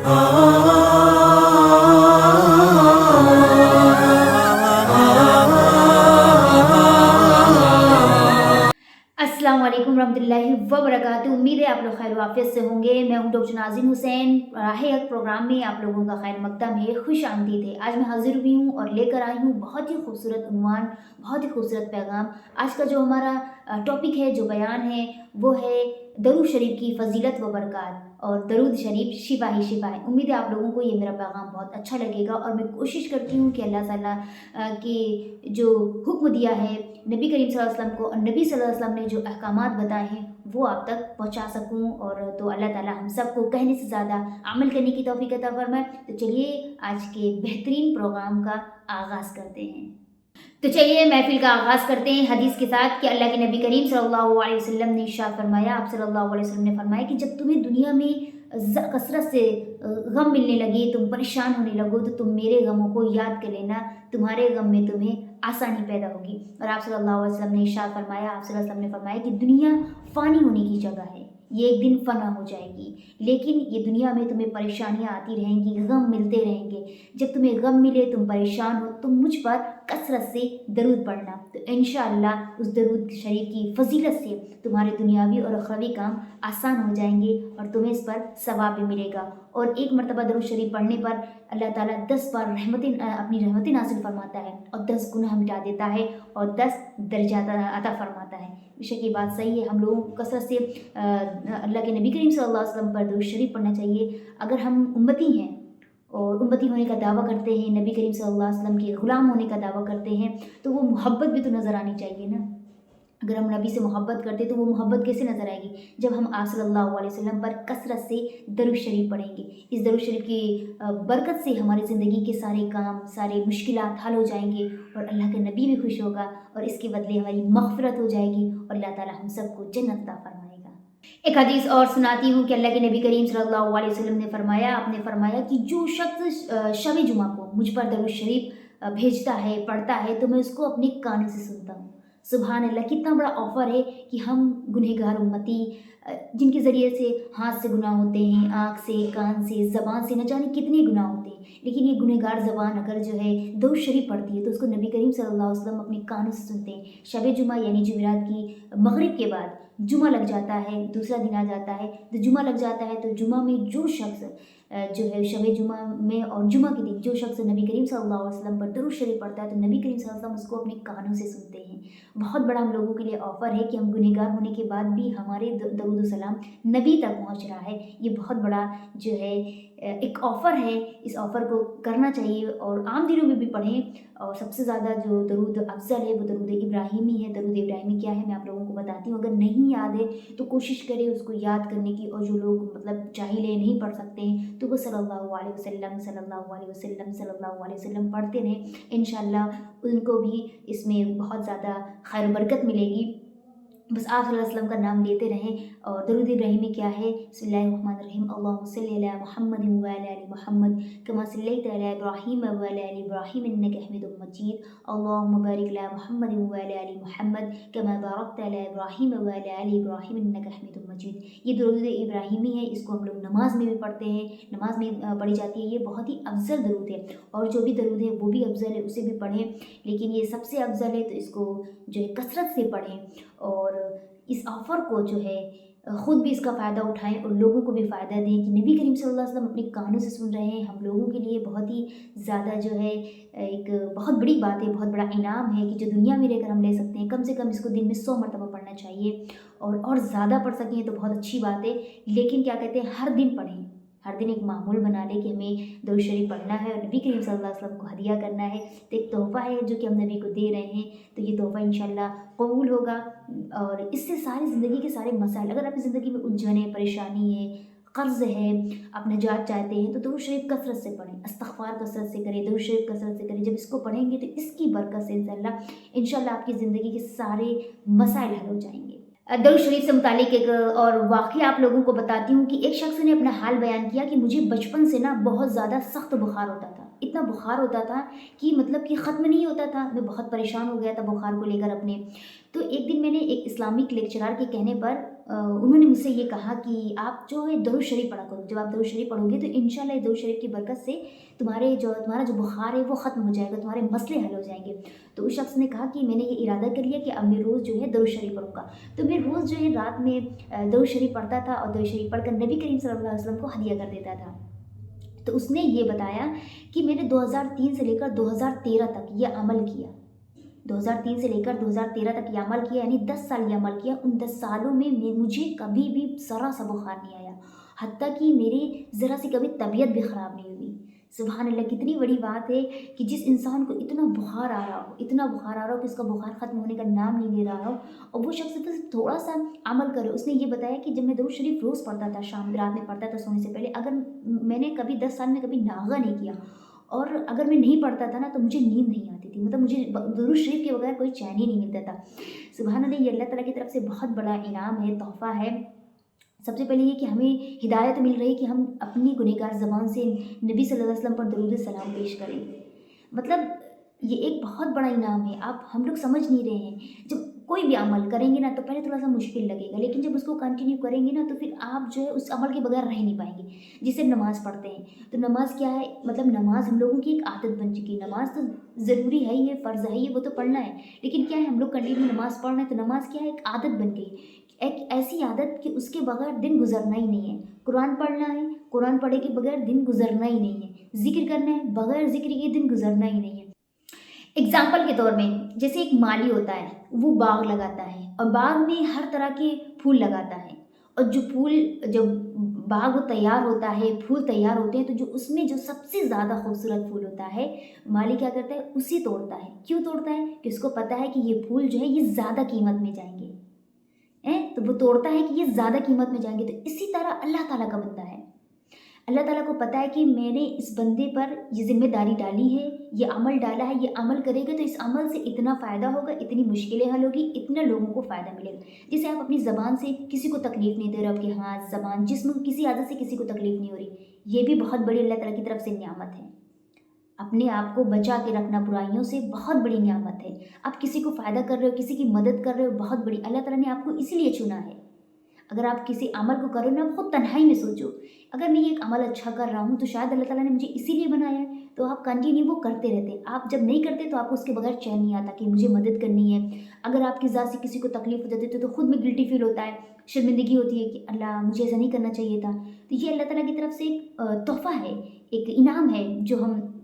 अस्सलाम वालेकुम रहमतुल्लाहि व बरकातुहू। उम्मीद है आप लोग खैर वाफियत से होंगे। मैं हूं डॉक्टर नाज़िन हुसैन। राहे हक प्रोग्राम में आप लोगों का खैर मकदम है, खुश आमदीद है। आज मैं हाजिर हुई हूं और लेकर आई हूं बहुत ही खूबसूरत उन्वान, बहुत ही खूबसूरत पैगाम। आज का जो हमारा टॉपिक है, जो बयान है, वो है दरूद शरीफ की फ़जीलत व बरक़ात और दरूद शरीफ शिफा ही शिफा है। उम्मीद है आप लोगों को ये मेरा पैगाम बहुत अच्छा लगेगा और मैं कोशिश करती हूँ कि अल्लाह ताला की जो हुक्म दिया है नबी करीम सल्लल्लाहु अलैहि वसल्लम को, और नबी सल्लल्लाहु अलैहि वसल्लम ने जो अहकामात बताए हैं वो आप तक पहुँचा सकूँ। और तो अल्लाह ताला हम सबको कहने से ज़्यादा अमल करने की तौफीक अता फरमाए। तो चलिए आज के बेहतरीन प्रोग्राम का आगाज़ करते हैं। तो चलिए महफ़िल का आगाज़ करते हैं हदीस के साथ कि अल्लाह के नबी करीम सल्लल्लाहु अलैहि वसल्लम ने इरशाद फरमाया, आप सल्लल्लाहु अलैहि वसल्लम ने फरमाया कि जब तुम्हें दुनिया में कसरत से गम मिलने लगे, तुम परेशान होने लगो, तो तुम मेरे गमों को याद कर लेना, तुम्हारे गम में तुम्हें आसानी पैदा होगी। और आप सल्लल्लाहु अलैहि वसल्लम ने इरशाद फरमाया, आप सल्लल्लाहु अलैहि वसल्लम ने फरमाया कि दुनिया फ़ानी होने की जगह है, ये एक दिन फ़ना हो जाएगी, लेकिन ये दुनिया में तुम्हें परेशानियाँ आती रहेंगी, गम मिलते रहेंगे। जब तुम्हें गम मिले, तुम परेशान हो, तुम मुझ पर कसरत से दरूद पढ़ना, तो इंशाअल्लाह उस दरूद शरीफ की फ़जीलत से तुम्हारे दुनियावी और अख़रवी काम आसान हो जाएंगे और तुम्हें इस पर सवाब भी मिलेगा। और एक मरतबा दरूद शरीफ पढ़ने पर अल्लाह ताला 10 बार अपनी रहमतें नाज़िल फरमाता है और 10 गुनाह मिटा देता है और 10 दर्जात अता फरमाता है। बेशक ये बात सही है, हम लोगों को कसरत से अल्लाह के नबी करीम सल्लल्लाहु अलैहि वसल्लम पर दरूद शरीफ पढ़ना चाहिए। अगर हम उम्मती हैं और उम्मती होने का दावा करते हैं, नबी करीम सल्लल्लाहु अलैहि वसल्लम के ग़ुलाम होने का दावा करते हैं, तो वो मोहब्बत भी तो नज़र आनी चाहिए ना। अगर हम नबी से मोहब्बत करते तो वो मोहब्बत कैसे नज़र आएगी? जब हम आप सल्लल्लाहु अलैहि वसल्लम पर कसरत से दरूद शरीफ पढ़ेंगे। इस दरूद शरीफ की बरकत से हमारी ज़िंदगी के सारे काम, सारे मुश्किलात हल हो जाएंगे और अल्लाह का नबी भी खुश होगा और इसके बदले हमारी मग़फ़िरत हो जाएगी और अल्लाह ताला हम सबको जन्नत अता फरमाएगा। एक हदीस और सुनाती हूँ कि अल्लाह के नबी करीम सल्लल्लाहु अलैहि वसल्लम ने फरमाया, आपने फरमाया कि जो शख्स शब जुमा को मुझ पर दरूद शरीफ भेजता है, पढ़ता है, तो मैं उसको अपने कानों से सुनता हूँ। सुभान अल्लाह, कितना बड़ा ऑफ़र है कि हम गुनहगार उम्मती जिनके ज़रिए से हाथ से गुनाह होते हैं, आँख से, कान से, ज़बान से, न जाने कितने गुनाह होते हैं, लेकिन ये गुनहगार ज़बान अगर जो है दरूद शरीफ पढ़ती है तो उसको नबी करीम सल्लल्लाहु अलैहि वसल्लम अपने कानों से सुनते हैं। शब जुमा यानी जुमेरात की मग़रिब के बाद जुमा लग जाता है, दूसरा दिन आ जाता है, तो जुमा लग जाता है, तो जुमा में जो शख्स जो है शब जुमा में और जुमा के दिन जो शख्स नबी करीम सल्लल्लाहु अलैहि वसल्लम पर दरूद शरीफ पढ़ता है, तो नबी करीम सल्लल्लाहु अलैहि वसल्लम उसको अपने कानों से सुनते हैं। बहुत बड़ा हम लोगों के लिए ऑफ़र है कि हम गुनहगार होने के बाद भी हमारे दरूद सलाम नबी तक पहुँच रहा है। ये बहुत बड़ा जो है एक ऑफ़र है, इस ऑफ़र को करना चाहिए और आम दिनों में भी पढ़ें। और सबसे ज़्यादा जो दरूद अफ़ज़ल है वो दरूद इब्राहिमी है। दरूद इब्राहिमी क्या है मैं आप लोगों को बताती हूँ, अगर नहीं याद है तो कोशिश करें उसको याद करने की। और जो लोग मतलब जाहिल है, नहीं पढ़ सकते हैं, तो वो सल्लल्लाहु अलैहि वसल्लम सल्लल्लाहु अलैहि वसल्लम सल्लल्लाहु अलैहि वसल्लम पढ़ते रहें। इंशाअल्लाह उनको भी इसमें बहुत ज़्यादा खैर बरकत मिलेगी। बस आप सल्लल्लाहु अलैहि वसल्लम का नाम लेते रहें। और दरूद इब्राहिमी क्या है? बिस्मिल्लाहिर्रहमानिर्रहीम, अल्लाहुम्मा सल्लि अला मुहम्मदिन व अला आलि मुहम्मद कमा सल्लैता अला इब्राहीम व अला आलि इब्राहीम इन्नका हमीदुम मजीद, अल्लाहुम्मा बारिक अला मुहम्मदिन व अला आलि मुहम्मद कमा बारकता अला इब्राहीम व अला आलि इब्राहीम इन्नका हमीदुम मजीद। ये दरूद इब्राहिमी है, इसको हम लोग नमाज में भी पढ़ते हैं, नमाज में पढ़ी जाती है। ये बहुत ही अफजल दरूद है और जो भी दरूद है वो भी अफजल है, उसे भी पढ़ें, लेकिन ये सबसे अफजल है, तो इसको जो है कसरत से पढ़ें और इस ऑफ़र को जो है ख़ुद भी इसका फ़ायदा उठाएं और लोगों को भी फ़ायदा दें कि नबी करीम सल्लल्लाहु अलैहि वसल्लम अपने कानों से सुन रहे हैं। हम लोगों के लिए बहुत ही ज़्यादा जो है एक बहुत बड़ी बात है, बहुत बड़ा इनाम है कि जो दुनिया में रहकर हम ले सकते हैं। कम से कम इसको दिन में 100 मरतबा पढ़ना चाहिए और ज़्यादा पढ़ सकें तो बहुत अच्छी बात है, लेकिन क्या कहते हैं, हर दिन पढ़ें। हर दिन एक मामूल बना लें कि हमें दरूद शरीफ पढ़ना है और नबी करीम सल्लल्लाहु अलैहि वसल्लम को हदिया करना है। तो एक तोहफ़ा है जो कि हम नबी को दे रहे हैं, तो ये तोहफ़ा इंशाअल्लाह कबूल होगा और इससे सारी ज़िंदगी के सारे मसाइल, अगर आपकी ज़िंदगी में उलझन है, परेशानी है, कर्ज़ है, आप निजात चाहते हैं, तो दरूद शरीफ कसरत से पढ़ें, इस्तिग़फ़ार कसरत से करें, दरूद शरीफ कसरत से करें। जब इसको पढ़ेंगे तो इसकी बरकत से इंशाअल्लाह आपकी ज़िंदगी के सारे मसाइल हल हो जाएंगे। दरूद शरीफ से मुतालिक एक और वाक़या आप लोगों को बताती हूँ कि एक शख्स ने अपना हाल बयान किया कि मुझे बचपन से ना बहुत ज़्यादा सख्त बुखार होता था। इतना बुखार होता था कि मतलब कि ख़त्म नहीं होता था। मैं बहुत परेशान हो गया था बुखार को लेकर अपने। तो एक दिन मैंने एक इस्लामिक लेक्चरर के कहने पर उन्होंने मुझसे ये कहा कि आप जो है दरूद शरीफ पढ़ा करो। जब आप दरूद शरीफ पढ़ोगे तो इंशाल्लाह दरूद शरीफ की बरकत से तुम्हारा जो बुखार है वो ख़त्म हो जाएगा, तुम्हारे मसले हल हो जाएंगे। तो उस शख्स ने कहा कि मैंने ये इरादा कर लिया कि अब मैं रोज़ जो है दरूद शरीफ पढ़ूँगा। तो मैं रोज़ जो है रात में दरूद शरीफ पढ़ता था और दरूद शरीफ पढ़कर नबी करीम सल्लल्लाहु अलैहि वसल्लम को हदिया कर देता था। तो उसने ये बताया कि मैंने 2003 से लेकर 2013 तक ये अमल किया। 2003 से लेकर 2013 तक ये अमल किया, यानी 10 साल ये अमल किया। उन 10 सालों में मुझे कभी भी ज़रा सा बुखार नहीं आया, हत्ता कि मेरी ज़रा सी कभी तबीयत भी ख़राब नहीं हुई। सुभान अल्लाह, कितनी बड़ी बात है कि जिस इंसान को इतना बुखार आ रहा हो, इतना बुखार आ रहा हो कि उसका बुखार ख़त्म होने का नाम नहीं ले रहा हो, और वो शख्स बस थोड़ा सा अमल करे। उसने ये बताया कि जब मैं दरूद शरीफ रोज़ पढ़ता था, शाम रात में पढ़ता था सोने से पहले, अगर मैंने कभी 10 साल में कभी नागा नहीं किया और अगर मैं नहीं पढ़ता था ना तो मुझे नींद नहीं आती थी, मतलब मुझे दरूद शरीफ के बगैर कोई चैन ही नहीं मिलता था। सुभान अल्लाह, ये अल्लाह ताला की तरफ से बहुत बड़ा इनाम है, तोहफ़ा है। सबसे पहले ये कि हमें हिदायत मिल रही है कि हम अपनी गुनहगार ज़बान से नबी सल्लल्लाहु अलैहि वसल्लम पर दरूद सलाम पेश करें। मतलब ये एक बहुत बड़ा इनाम है, आप हम लोग समझ नहीं रहे हैं। जब कोई भी अमल करेंगे ना तो पहले थोड़ा सा मुश्किल लगेगा, लेकिन जब उसको कंटिन्यू करेंगे ना तो फिर आप जो है उस अमल के बगैर रह नहीं पाएंगे। जैसे नमाज़ पढ़ते हैं, तो नमाज़ क्या है, मतलब नमाज़ हम लोगों की एक आदत बन चुकी है। नमाज़ तो ज़रूरी है ही है, फ़र्ज़ है ही है, वो तो पढ़ना है, लेकिन क्या है हम लोग कंटिन्यू नमाज़ पढ़ रहे हैं तो नमाज़ क्या है, एक आदत बन गई, एक ऐसी आदत कि उसके बगैर दिन गुजरना ही नहीं है। कुरान पढ़ना है, कुरान पढ़े के बगैर दिन गुजरना ही नहीं है। ज़िक्र करना है, बगैर ज़िक्र के दिन गुजरना ही नहीं है। एग्जाम्पल के तौर में, जैसे एक माली होता है, वो बाग लगाता है और बाग में हर तरह के फूल लगाता है, और जब बाग वो तैयार होता है, फूल तैयार होते हैं, तो जो उसमें जो सबसे ज़्यादा खूबसूरत फूल होता है, माली क्या करता है, उसी तोड़ता है। क्यों तोड़ता है? कि उसको पता है कि ये फूल जो है ये ज़्यादा कीमत में जाएंगे, तो वो तोड़ता है कि ये ज़्यादा कीमत में जाएंगे। तो इसी तरह अल्लाह ताला का बंदा है, अल्लाह ताला को पता है कि मैंने इस बंदे पर ये ज़िम्मेदारी डाली है, ये अमल डाला है, ये अमल करेगा तो इस अमल से इतना फ़ायदा होगा, इतनी मुश्किलें हल होगी, इतने लोगों को फ़ायदा मिलेगा। जैसे आप अपनी ज़बान से किसी को तकलीफ़ नहीं दे रहे हो, आपके हाथ, ज़बान, जिस्म, किसी आदत से किसी को तकलीफ़ नहीं हो रही, ये भी बहुत बड़ी अल्लाह ताला की तरफ से नियामत है। अपने आप को बचा के रखना बुराइयों से बहुत बड़ी नियामत है। आप किसी को फ़ायदा कर रहे हो, किसी की मदद कर रहे हो, बहुत बड़ी, अल्लाह ताला ने आपको इसीलिए चुना है। अगर आप किसी अमल को करो ना, खुद तन्हाई में सोचो, अगर मैं ये एक अमल अच्छा कर रहा हूँ तो शायद अल्लाह ताला ने मुझे इसीलिए बनाया है, तो आप कंटिन्यू वो करते रहते। आप जब नहीं करते तो आपको उसके बगैर चैन नहीं आता कि मुझे मदद करनी है। अगर आपकी ज़ात से किसी को तकलीफ़ हो जाती है तो खुद में गिल्टी फील होता है, शर्मिंदगी होती है कि अल्लाह मुझे ऐसा नहीं करना चाहिए था। तो ये अल्लाह ताला की तरफ से एक तोहफ़ा है, एक इनाम है जो हम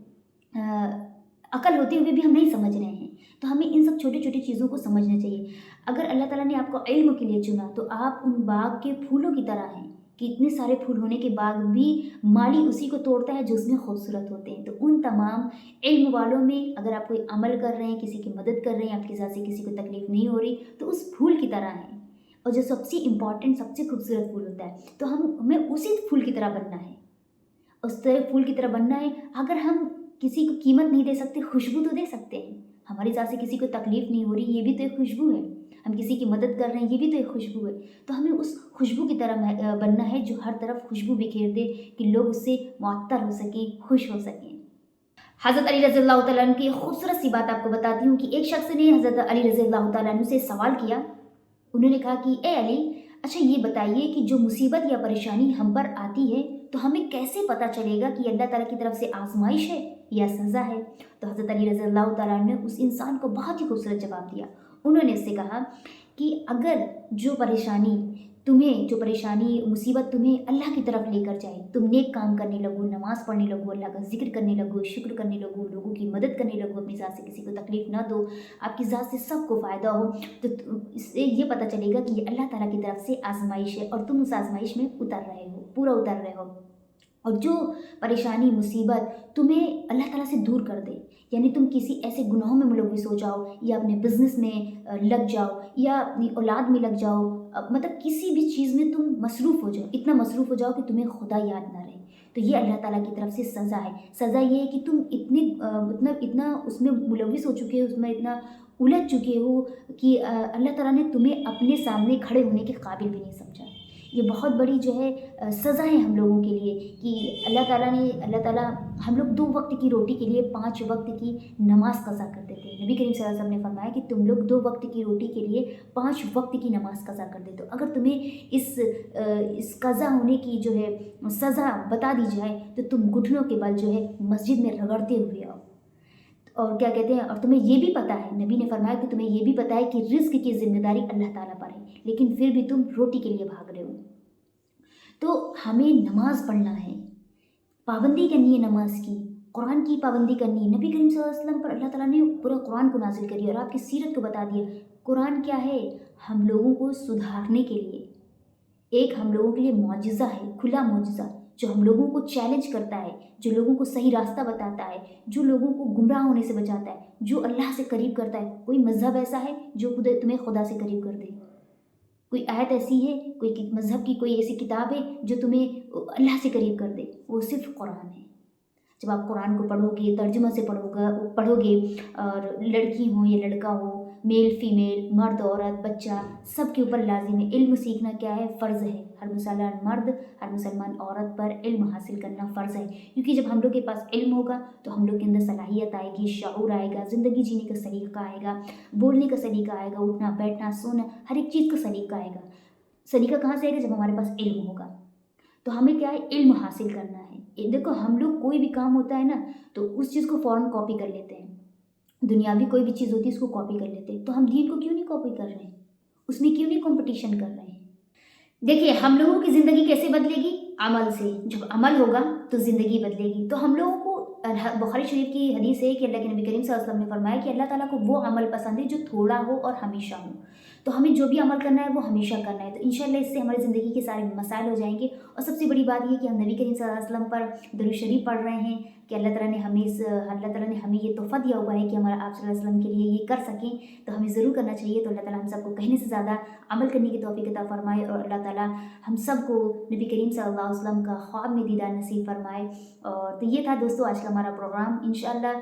अकल होते हुए भी हम नहीं समझ रहे हैं। तो हमें इन सब छोटी छोटी चीज़ों को समझना चाहिए। अगर अल्लाह ताला ने आपको इल्म के लिए चुना तो आप उन बाग के फूलों की तरह हैं कि इतने सारे फूल होने के बाद भी माली उसी को तोड़ता है जो उसमें खूबसूरत होते हैं। तो उन तमाम इल्म वालों में अगर आप कोई अमल कर रहे हैं, किसी की मदद कर रहे हैं, आपकी ज़ात से किसी को तकलीफ़ नहीं हो रही, तो उस फूल की तरह हैं। और जो सबसे इम्पॉर्टेंट, सबसे खूबसूरत फूल होता है, तो हमें उसी फूल की तरह बनना है, उस तरह फूल की तरह बनना है। अगर हम किसी को कीमत नहीं दे सकते, खुशबू तो दे सकते हैं। हमारी ज़ात से किसी को तकलीफ़ नहीं हो रही, ये भी तो एक खुशबू है। हम किसी की मदद कर रहे हैं, ये भी तो एक खुशबू है। तो हमें उस खुशबू की तरह बनना है जो हर तरफ खुशबू बिखेर दे कि लोग उससे मुअत्तर हो सकें, खुश हो सकें। हज़रत अली रज़ियल्लाहु तआला अन्हु की खूबसूरत सी बात आपको बताती हूँ कि एक शख्स ने हज़रत अली रज़ियल्लाहु तआला अन्हु से सवाल किया। उन्होंने कहा कि ए अली, अच्छा ये बताइए कि जो मुसीबत या परेशानी हम पर आती है तो हमें कैसे पता चलेगा कि अल्लाह ताला की तरफ से आजमाइश है या सज़ा है? तो हज़रत अली रज़ियल्लाहु तआला अन्हु ने उस इंसान को बहुत ही खूबसूरत जवाब दिया। उन्होंने उससे कहा कि अगर जो परेशानी मुसीबत तुम्हें अल्लाह की तरफ लेकर जाए, तुम नेक काम करने लगो, नमाज़ पढ़ने लगो, अल्लाह का जिक्र करने लगो, शुक्र करने लगो, लोगों की मदद करने लगो, अपनी ज़ात से किसी को तकलीफ़ ना दो, आपकी ज़ात से सबको फ़ायदा हो, तो इससे ये पता चलेगा कि ये अल्लाह ताला की तरफ से आजमाइश है और तुम उस आजमाइश में उतर रहे हो, पूरा उतर रहे हो। और जो परेशानी मुसीबत तुम्हें अल्लाह ताला से दूर कर दे, यानी तुम किसी ऐसे गुनाहों में मुलव्विस हो जाओ, या अपने बिज़नेस में लग जाओ, या अपनी औलाद में लग जाओ, मतलब किसी भी चीज़ में तुम मसरूफ़ हो जाओ, इतना मसरूफ़ हो जाओ कि तुम्हें खुदा याद ना रहे, तो ये अल्लाह ताला की तरफ से सज़ा है। सज़ा ये है कि तुम इतना उसमें मुलव्विस हो चुके हो, उसमें इतना उलझ चुके हो कि अल्लाह ताला ने तुम्हें अपने सामने खड़े होने के काबिल भी नहीं समझा। ये बहुत बड़ी जो है सज़ा है हम लोगों के लिए कि अल्लाह ताला हम लोग 2 वक्त की रोटी के लिए 5 वक्त की नमाज़ कज़ा करते थे। नबी करीम सल्लल्लाहु अलैहि वसल्लम ने फरमाया कि तुम लोग 2 वक्त की रोटी के लिए 5 वक्त की नमाज़ कज़ा कर देते हो। अगर तुम्हें इस कज़ा होने की जो है सज़ा बता दी जाए तो तुम घुटनों के बल जो है मस्जिद में रगड़ते हुए आओ। और क्या कहते हैं, और तुम्हें ये भी पता है, नबी ने फरमाया कि तुम्हें ये भी पता है कि रिज़्क की ज़िम्मेदारी अल्लाह ताला पर है, लेकिन फिर भी तुम रोटी के लिए भाग रहे हो। तो हमें नमाज़ पढ़ना है, पाबंदी करनी है नमाज की, कुरान की पाबंदी करनी है। नबी करीम सल्लल्लाहु अलैहि वसल्लम पर अल्लाह ताला ने पूरा कुरान को नाजिल करी और आपकी सीरत को बता दिया। कुरान क्या है? हम लोगों को सुधारने के लिए, एक हम लोगों के लिए मौजिज़ा है, खुला मौजिज़ा, जो हम लोगों को चैलेंज करता है, जो लोगों को सही रास्ता बताता है, जो लोगों को गुमराह होने से बचाता है, जो अल्लाह से करीब करता है। कोई मज़हब ऐसा है जो खुद तुम्हें खुदा से करीब कर दे? कोई आयत ऐसी है, कोई मज़हब की कोई ऐसी किताब है जो तुम्हें अल्लाह से करीब कर दे? वो सिर्फ़ कुरान है। जब आप कुरान को पढ़ोगे, तर्जुमा से पढ़ोगे और लड़की हो या लड़का हो, मेल फीमेल, मर्द औरत, बच्चा, सब के ऊपर लाजिम है। इल्म सीखना क्या है? फ़र्ज़ है। हर मुसलमान मर्द, हर मुसलमान औरत पर इल्म हासिल करना फ़र्ज़ है, क्योंकि जब हम लोग के पास इल्म होगा तो हम लोग के अंदर सलाहियत आएगी, शऊर आएगा, ज़िंदगी जीने का सलीका आएगा, बोलने का सलीका आएगा, उठना बैठना सोना हर एक चीज़ का सलीका आएगा। सलीका कहाँ से आएगा? जब हमारे पास इल्म होगा। तो हमें क्या है? इल्म हासिल करना है। देखो, हम लोग कोई भी काम होता है ना तो उस चीज़ को फ़ौरन कॉपी कर लेते हैं। दुनियावी कोई भी चीज़ होती है उसको कॉपी कर लेते हैं। तो हम दीन को क्यों नहीं कॉपी कर रहे हैं? उसमें क्यों नहीं कॉम्पिटिशन कर रहे हैं? देखिए, हम लोगों की ज़िंदगी कैसे बदलेगी? अमल से। जब अमल होगा तो ज़िंदगी बदलेगी। तो हम लोगों को बुखारी शरीफ की हदीस है कि अल्लाह के नबी करीम सल्लल्लाहु अलैहि वसल्लम ने फरमाया कि अल्लाह ताला को वो अमल पसंद है जो थोड़ा हो और हमेशा हो। तो हमें जो भी अमल करना है वो हमेशा करना है। तो इंशाअल्लाह इससे हमारी ज़िंदगी के सारे मसाइल हो जाएंगे। और सबसे बड़ी बात ये कि हम नबी करीम सल्लल्लाहु अलैहि वसल्लम पर दुरूद शरीफ पढ़ रहे हैं कि अल्लाह ताला ने हमें ये तोहफ़ा दिया हुआ है कि हमारा आप सल्लल्लाहु अलैहि वसल्लम के लिए ये कर सकें, तो हमें ज़रूर करना चाहिए। तो अल्लाह ताला हम सबको कहने से ज़्यादा अमल करने की तौफ़ीक़ अता फ़रमाए और अल्लाह ताला हम सबको नबी करीम सल्लल्लाहु अलैहि वसल्लम का ख्वाब में दीदार नसीब फरमाए। और तो ये था दोस्तों आज का हमारा प्रोग्राम। इंशाअल्लाह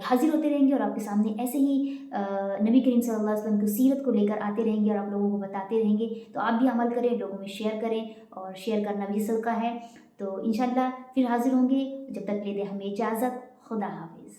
हाज़िर होते रहेंगे और आपके सामने ऐसे ही नबी करीम सल्लल्लाहु अलैहि वसल्लम की सीरत को लेकर आते रहेंगे और आप लोगों को बताते रहेंगे। तो आप भी अमल करें, लोगों में शेयर करें, और शेयर करना भी सदका है। तो इंशाअल्लाह फिर हाज़िर होंगे। जब तक लेते हमें इजाज़त। खुदा हाफ़िज़।